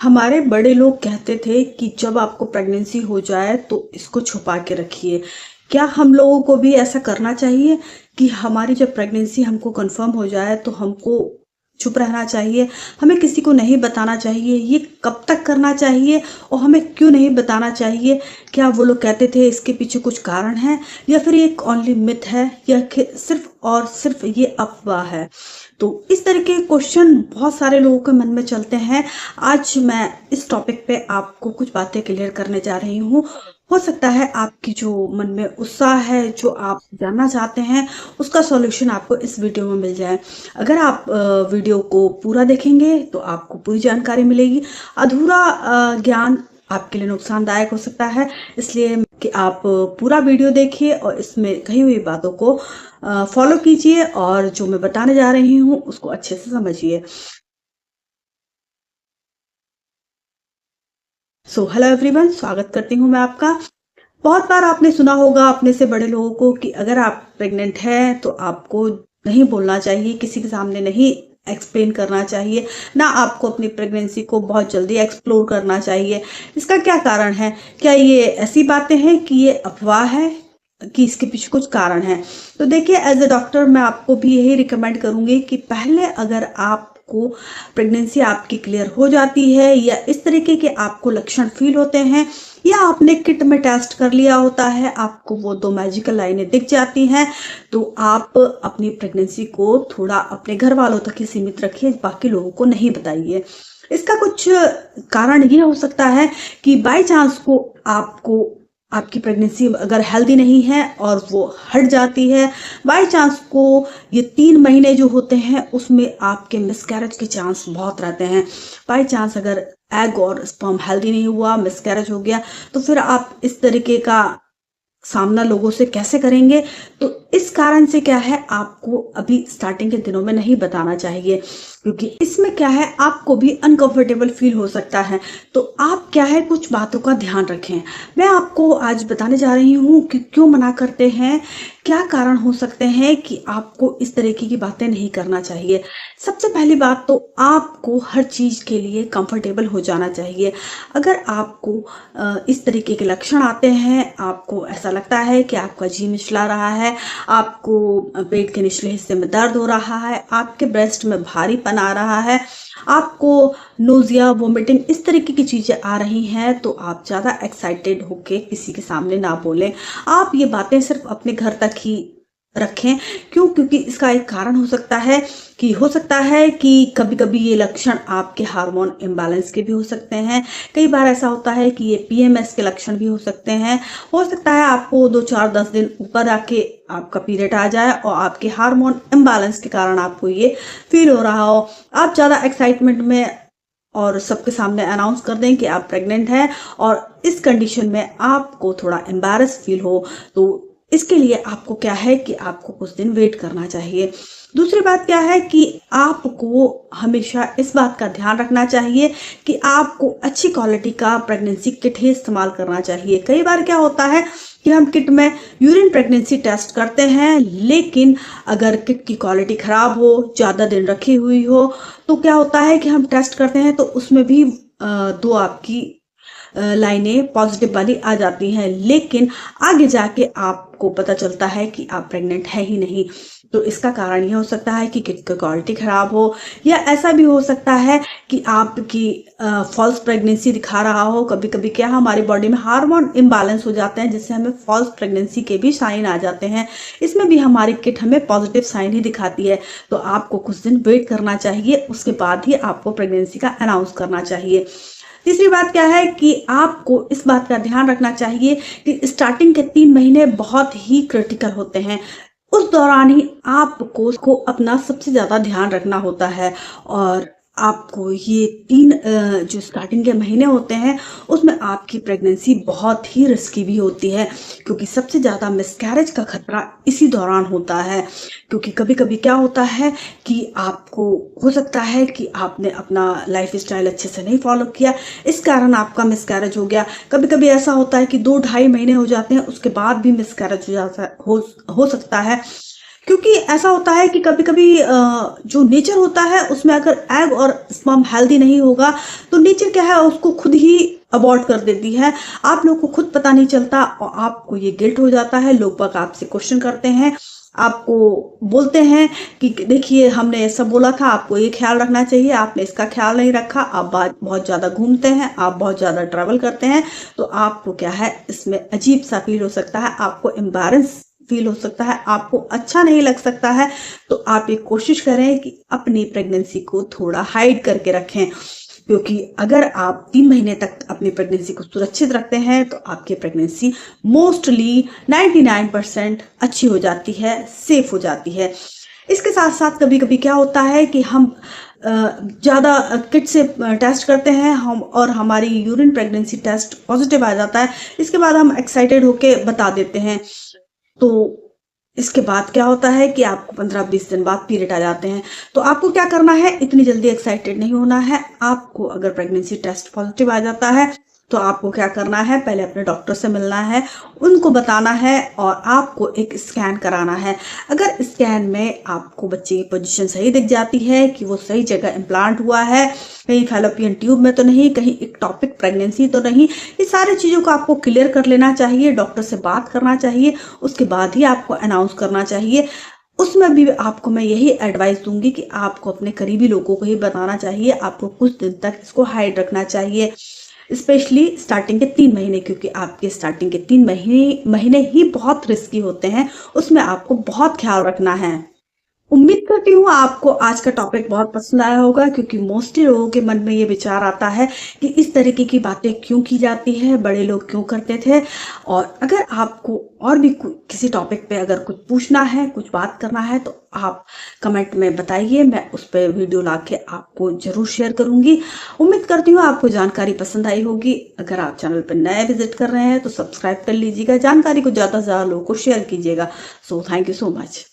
हमारे बड़े लोग कहते थे कि जब आपको प्रेगनेंसी हो जाए तो इसको छुपा के रखिए। क्या हम लोगों को भी ऐसा करना चाहिए कि हमारी जब प्रेगनेंसी हमको कंफर्म हो जाए तो हमको चुप रहना चाहिए, हमें किसी को नहीं बताना चाहिए? ये कब तक करना चाहिए और हमें क्यों नहीं बताना चाहिए? क्या वो लोग कहते थे इसके पीछे कुछ कारण है, या फिर ये एक ओनली मिथ है, या सिर्फ और सिर्फ ये अफवाह है? तो इस तरह के क्वेश्चन बहुत सारे लोगों के मन में चलते हैं। आज मैं इस टॉपिक पे आपको कुछ बातें क्लियर करने जा रही हूँ। हो सकता है आपकी जो मन में उत्साह है, जो आप जानना चाहते हैं, उसका सॉल्यूशन आपको इस वीडियो में मिल जाए। अगर आप वीडियो को पूरा देखेंगे तो आपको पूरी जानकारी मिलेगी। अधूरा ज्ञान आपके लिए नुकसानदायक हो सकता है, इसलिए कि आप पूरा वीडियो देखिए और इसमें कही हुई बातों को फॉलो कीजिए और जो मैं बताने जा रही हूँ उसको अच्छे से समझिए। हेलो एवरीवन, स्वागत करती हूँ मैं आपका। बहुत बार आपने सुना होगा अपने से बड़े लोगों को कि अगर आप प्रेग्नेंट हैं तो आपको नहीं बोलना चाहिए, किसी के सामने नहीं एक्सप्लेन करना चाहिए, ना आपको अपनी प्रेगनेंसी को बहुत जल्दी एक्सप्लोर करना चाहिए। इसका क्या कारण है? क्या ये ऐसी बातें हैं कि ये अफवाह है, कि इसके पीछे कुछ कारण है? तो देखिए, एज अ डॉक्टर मैं आपको भी यही रिकमेंड करूंगी कि पहले अगर आपको प्रेगनेंसी आपकी क्लियर हो जाती है या इस तरीके के आपको लक्षण फील होते हैं, या आपने किट में टेस्ट कर लिया होता है, आपको वो 2 मैजिकल लाइनें दिख जाती हैं, तो आप अपनी प्रेगनेंसी को थोड़ा अपने घर वालों तक ही सीमित रखिए, बाकी लोगों को नहीं बताइए। इसका कुछ कारण ये हो सकता है कि बाय चांस को आपको आपकी प्रेगनेंसी अगर हेल्दी नहीं है और वो हट जाती है, बाय चांस को ये 3 महीने जो होते हैं उसमें आपके मिसकैरेज के चांस बहुत रहते हैं। बाय चांस अगर एग और स्पर्म हेल्दी नहीं हुआ, मिसकैरेज हो गया, तो फिर आप इस तरीके का सामना लोगों से कैसे करेंगे? तो इस कारण से क्या है, आपको अभी स्टार्टिंग के दिनों में नहीं बताना चाहिए, क्योंकि इसमें क्या है, आपको भी अनकंफर्टेबल फील हो सकता है। तो आप क्या है, कुछ बातों का ध्यान रखें। मैं आपको आज बताने जा रही हूँ कि क्यों मना करते हैं, क्या कारण हो सकते हैं कि आपको इस तरीके की बातें नहीं करना चाहिए। सबसे पहली बात तो आपको हर चीज़ के लिए कंफर्टेबल हो जाना चाहिए। अगर आपको इस तरीके के लक्षण आते हैं, आपको ऐसा लगता है कि आपका जी मिचला रहा है, आपको पेट के निचले हिस्से में दर्द हो रहा है, आपके ब्रेस्ट में भारीपन आ रहा है, आपको नोजिया, वोमिटिंग, इस तरीके की चीज़ें आ रही हैं, तो आप ज़्यादा एक्साइटेड होके किसी के सामने ना बोलें। आप ये बातें सिर्फ अपने घर तक ही रखें। क्यों? क्योंकि इसका एक कारण हो सकता है कि कभी कभी ये लक्षण आपके हार्मोन इम्बैलेंस के भी हो सकते हैं। कई बार ऐसा होता है कि ये पीएमएस के लक्षण भी हो सकते हैं। हो सकता है आपको 2 4 10 दिन ऊपर आके आपका पीरियड आ जाए और आपके हार्मोन इम्बैलेंस के कारण आपको ये फील हो रहा हो। आप ज़्यादा एक्साइटमेंट में और सबके सामने अनाउंस कर दें कि आप प्रेग्नेंट हैं, और इस कंडीशन में आपको थोड़ा एम्बैरस फील हो, तो इसके लिए आपको क्या है कि आपको कुछ दिन वेट करना चाहिए। दूसरी बात क्या है कि आपको हमेशा इस बात का ध्यान रखना चाहिए कि आपको अच्छी क्वालिटी का प्रेगनेंसी किट ही इस्तेमाल करना चाहिए। कई बार क्या होता है कि हम किट में यूरिन प्रेगनेंसी टेस्ट करते हैं, लेकिन अगर किट की क्वालिटी खराब हो, ज़्यादा दिन रखी हुई हो, तो क्या होता है कि हम टेस्ट करते हैं तो उसमें भी 2 आपकी लाइनें पॉजिटिव वाली आ जाती हैं, लेकिन आगे जाके आपको पता चलता है कि आप प्रेग्नेंट है ही नहीं। तो इसका कारण ये हो सकता है कि किट की क्वालिटी खराब हो, या ऐसा भी हो सकता है कि आपकी फॉल्स प्रेगनेंसी दिखा रहा हो। कभी कभी क्या, हमारी बॉडी में हार्मोन इम्बैलेंस हो जाते हैं, जिससे हमें फॉल्स प्रेगनेंसी के भी साइन आ जाते हैं। इसमें भी हमारी किट हमें पॉजिटिव साइन ही दिखाती है। तो आपको कुछ दिन वेट करना चाहिए, उसके बाद ही आपको प्रेगनेंसी का अनाउंस करना चाहिए। तीसरी बात क्या है कि आपको इस बात का ध्यान रखना चाहिए कि स्टार्टिंग के 3 महीने बहुत ही क्रिटिकल होते हैं। उस दौरान ही आपको उसको अपना सबसे ज़्यादा ध्यान रखना होता है, और आपको ये 3 जो स्टार्टिंग के महीने होते हैं उसमें आपकी प्रेगनेंसी बहुत ही रिस्की भी होती है, क्योंकि सबसे ज़्यादा मिसकैरेज का खतरा इसी दौरान होता है। क्योंकि कभी कभी क्या होता है कि आपको हो सकता है कि आपने अपना लाइफ स्टाइल अच्छे से नहीं फॉलो किया, इस कारण आपका मिसकैरेज हो गया। कभी कभी ऐसा होता है कि 2 ढाई महीने हो जाते हैं, उसके बाद भी मिसकैरेज हो सकता है। क्योंकि ऐसा होता है कि कभी-कभी जो नेचर होता है उसमें अगर एग और स्पर्म हेल्दी नहीं होगा तो नेचर क्या है उसको खुद ही अबॉर्ट कर देती है। आप लोगों को खुद पता नहीं चलता और आपको ये गिल्ट हो जाता है। लोग बाग आपसे क्वेश्चन करते हैं, आपको बोलते हैं कि देखिए हमने ऐसा बोला था, आपको ये ख्याल रखना चाहिए, आपने इसका ख्याल नहीं रखा, आप बहुत ज़्यादा घूमते हैं, आप बहुत ज़्यादा ट्रैवल करते हैं, तो आपको क्या है इसमें अजीब सा फील हो सकता है, आपको एम्बैरेंस फील हो सकता है, आपको अच्छा नहीं लग सकता है। तो आप ये कोशिश करें कि अपनी प्रेगनेंसी को थोड़ा हाइड करके रखें, क्योंकि अगर आप 3 महीने तक अपनी प्रेगनेंसी को सुरक्षित रखते हैं तो आपकी प्रेगनेंसी मोस्टली 99% अच्छी हो जाती है, सेफ हो जाती है। इसके साथ साथ कभी कभी क्या होता है कि हम ज़्यादा किट से टेस्ट करते हैं हम और हमारी यूरिन प्रेगनेंसी टेस्ट पॉजिटिव आ जाता है। इसके बाद हम एक्साइटेड होके बता देते हैं, तो इसके बाद क्या होता है कि आपको 15-20 दिन बाद पीरियड आ जाते हैं। तो आपको क्या करना है, इतनी जल्दी एक्साइटेड नहीं होना है। आपको अगर प्रेगनेंसी टेस्ट पॉजिटिव आ जाता है तो आपको क्या करना है, पहले अपने डॉक्टर से मिलना है, उनको बताना है और आपको एक स्कैन कराना है। अगर स्कैन में आपको बच्चे की पोजीशन सही दिख जाती है कि वो सही जगह इम्प्लांट हुआ है, कहीं फैलोपियन ट्यूब में तो नहीं, कहीं इक्टोपिक प्रेगनेंसी तो नहीं, ये सारी चीज़ों को आपको क्लियर कर लेना चाहिए, डॉक्टर से बात करना चाहिए, उसके बाद ही आपको अनाउंस करना चाहिए। उसमें भी आपको मैं यही एडवाइस दूंगी कि आपको अपने करीबी लोगों को ही बताना चाहिए, आपको कुछ दिन तक इसको हाइड रखना चाहिए, स्पेशली स्टार्टिंग के 3 महीने, क्योंकि आपके स्टार्टिंग के 3 महीने ही बहुत रिस्की होते हैं, उसमें आपको बहुत ख्याल रखना है। उम्मीद करती हूँ आपको आज का टॉपिक बहुत पसंद आया होगा, क्योंकि मोस्टली लोगों के मन में ये विचार आता है कि इस तरीके की बातें क्यों की जाती है, बड़े लोग क्यों करते थे। और अगर आपको और भी किसी टॉपिक पे अगर कुछ पूछना है, कुछ बात करना है, तो आप कमेंट में बताइए, मैं उस पर वीडियो ला के आपको ज़रूर शेयर करूँगी। उम्मीद करती हूँ आपको जानकारी पसंद आई होगी। अगर आप चैनल पर नए विजिट कर रहे हैं तो सब्सक्राइब कर लीजिएगा, जानकारी को ज़्यादा से ज़्यादा लोगों को शेयर कीजिएगा। So thank you so much.